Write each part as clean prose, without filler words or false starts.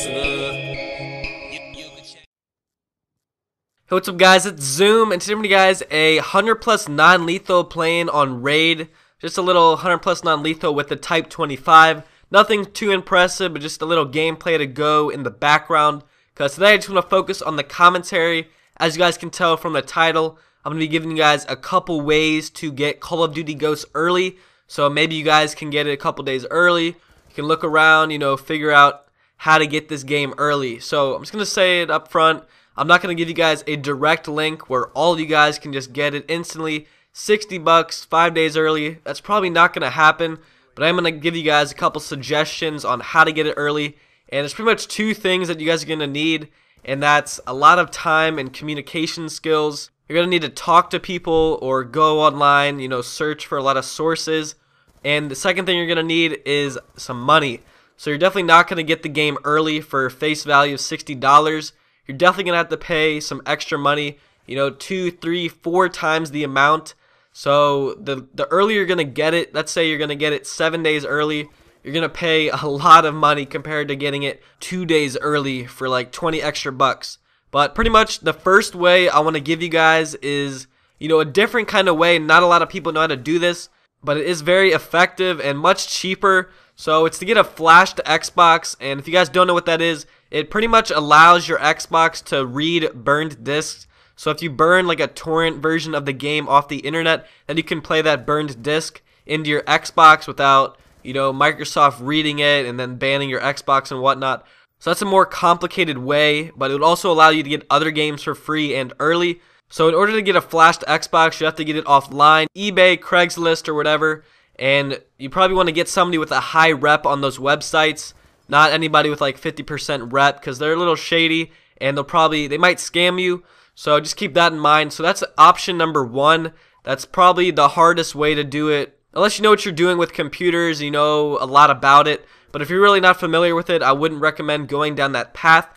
Hey, what's up guys, it's Zoom, and today I'm going to guys a 100 plus non-lethal playing on Raid. Just a little 100 plus non-lethal with the Type 25. Nothing too impressive, but just a little gameplay to go in the background. Because today I just want to focus on the commentary. As you guys can tell from the title, I'm going to be giving you guys a couple ways to get Call of Duty Ghosts early. So maybe you guys can get it a couple days early. You can look around, figure out how to get this game early. So I'm just going to say it up front. I'm not going to give you guys a direct link where all you guys can just get it instantly. 60 bucks, 5 days early. That's probably not going to happen. But I'm going to give you guys a couple suggestions on how to get it early. And there's pretty much two things that you guys are going to need. And that's a lot of time and communication skills. You're going to need to talk to people or go online, search for a lot of sources. And the second thing you're going to need is some money. So you're definitely not going to get the game early for face value of $60. You're definitely going to have to pay some extra money, 2, 3, 4 times the amount. So the earlier you're going to get it, let's say you're going to get it 7 days early, you're going to pay a lot of money compared to getting it 2 days early for like 20 extra bucks. But pretty much the first way I want to give you guys is, a different kind of way. Not a lot of people know how to do this, but it is very effective and much cheaper. So it's to get a flash to Xbox, and if you guys don't know what that is, it pretty much allows your Xbox to read burned discs. So if you burn like a torrent version of the game off the internet, then you can play that burned disc into your Xbox without, Microsoft reading it and then banning your Xbox and whatnot. So that's a more complicated way, but it would also allow you to get other games for free and early. So in order to get a flash to Xbox, you have to get it offline, eBay, Craigslist, or whatever. And you probably want to get somebody with a high rep on those websites. Not anybody with like 50% rep, because they're a little shady and they might scam you. So just keep that in mind. So that's option number one. That's probably the hardest way to do it. Unless you know what you're doing with computers, you know a lot about it. But if you're really not familiar with it, I wouldn't recommend going down that path.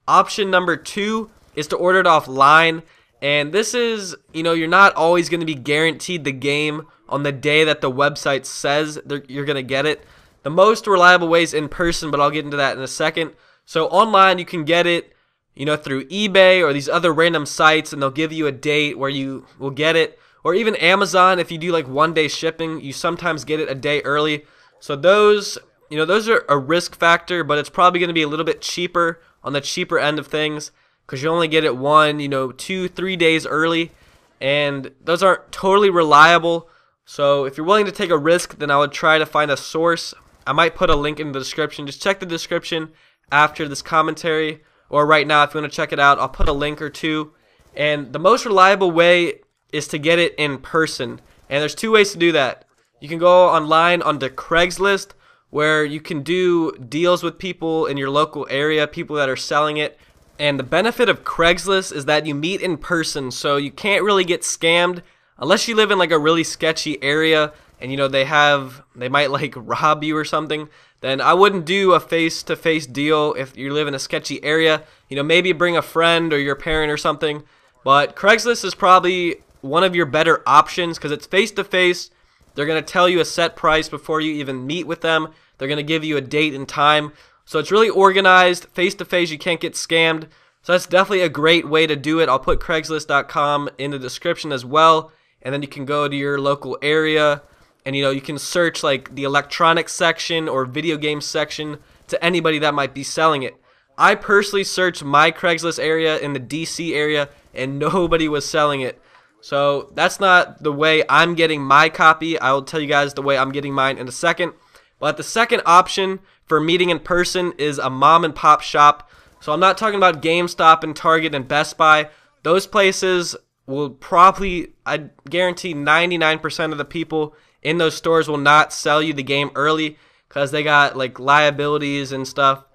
Option number two is to order it offline. And this is, you're not always going to be guaranteed the game on the day that the website says you're going to get it. The most reliable way is in person, but I'll get into that in a second. So online, you can get it, through eBay or these other random sites, and they'll give you a date where you will get it. Or even Amazon, if you do like 1 day shipping, you sometimes get it a day early. So those are a risk factor, but it's probably going to be a little bit cheaper, on the cheaper end of things, because you only get it 1, 2, 3 days early, and those aren't totally reliable. So if you're willing to take a risk, then I would try to find a source. I might put a link in the description. Just check the description after this commentary, or right now if you want to check it out, I'll put a link or two. And the most reliable way is to get it in person, and there's two ways to do that. You can go online onto Craigslist, where you can do deals with people in your local area, people that are selling it. And the benefit of Craigslist is that you meet in person, so you can't really get scammed unless you live in like a really sketchy area and they might like rob you or something. Then I wouldn't do a face-to-face deal if you live in a sketchy area. Maybe bring a friend or your parent or something. But Craigslist is probably one of your better options because it's face-to-face. They're going to tell you a set price before you even meet with them. They're going to give you a date and time. So it's really organized, face-to-face, you can't get scammed. So that's definitely a great way to do it. I'll put Craigslist.com in the description as well. And then you can go to your local area and you can search like the electronics section or video games section to anybody that might be selling it. I personally searched my Craigslist area in the DC area and nobody was selling it. So that's not the way I'm getting my copy. I will tell you guys the way I'm getting mine in a second. But the second option for meeting in person is a mom and pop shop. So I'm not talking about GameStop and Target and Best Buy. Those places will probably, I guarantee 99% of the people in those stores will not sell you the game early because they got like liabilities and stuff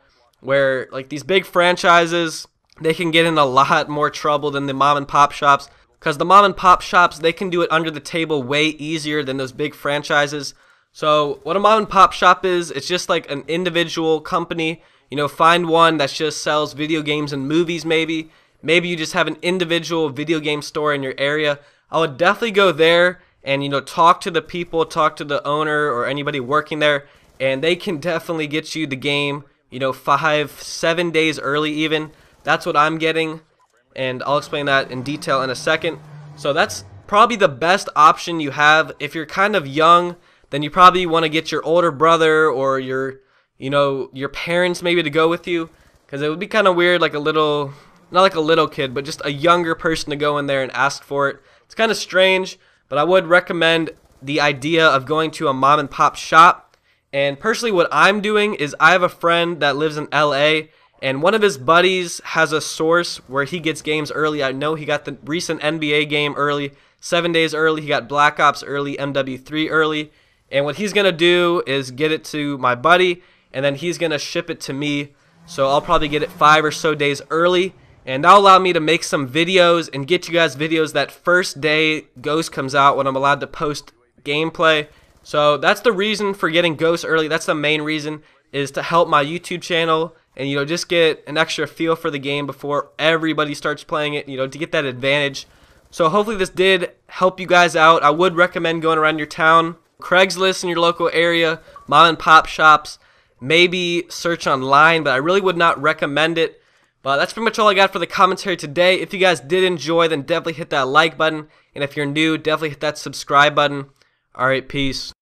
where like these big franchises, they can get in a lot more trouble than the mom and pop shops because the mom and pop shops, they can do it under the table way easier than those big franchises. So what a mom and pop shop is, it's just like an individual company. Find one that just sells video games and movies maybe. Maybe you just have an individual video game store in your area. I would definitely go there and talk to the people, talk to the owner or anybody working there, and they can definitely get you the game you know, 5-7 days early even. That's what I'm getting, and I'll explain that in detail in a second. So that's probably the best option you have. If you're kind of young, then you probably want to get your older brother or your, you know, your parents maybe to go with you, because it would be kind of weird, like a little, not like a little kid, but just a younger person to go in there and ask for it. It's kind of strange, but I would recommend the idea of going to a mom and pop shop. And personally, what I'm doing is I have a friend that lives in LA, and one of his buddies has a source where he gets games early. I know he got the recent NBA game early, 7 days early. He got Black Ops early, MW3 early. And what he's going to do is get it to my buddy, and then he's going to ship it to me. So I'll probably get it 5 or so days early. And that'll allow me to make some videos and get you guys videos that first day Ghost comes out, when I'm allowed to post gameplay. So that's the reason for getting Ghost early. That's the main reason, is to help my YouTube channel and, you know, just get an extra feel for the game before everybody starts playing it, you know, to get that advantage. So hopefully this did help you guys out. I would recommend going around your town, Craigslist in your local area, mom and pop shops, maybe search online, but I really would not recommend it. But that's pretty much all I got for the commentary today. If you guys did enjoy, then definitely hit that like button. And if you're new, definitely hit that subscribe button. Alright, peace.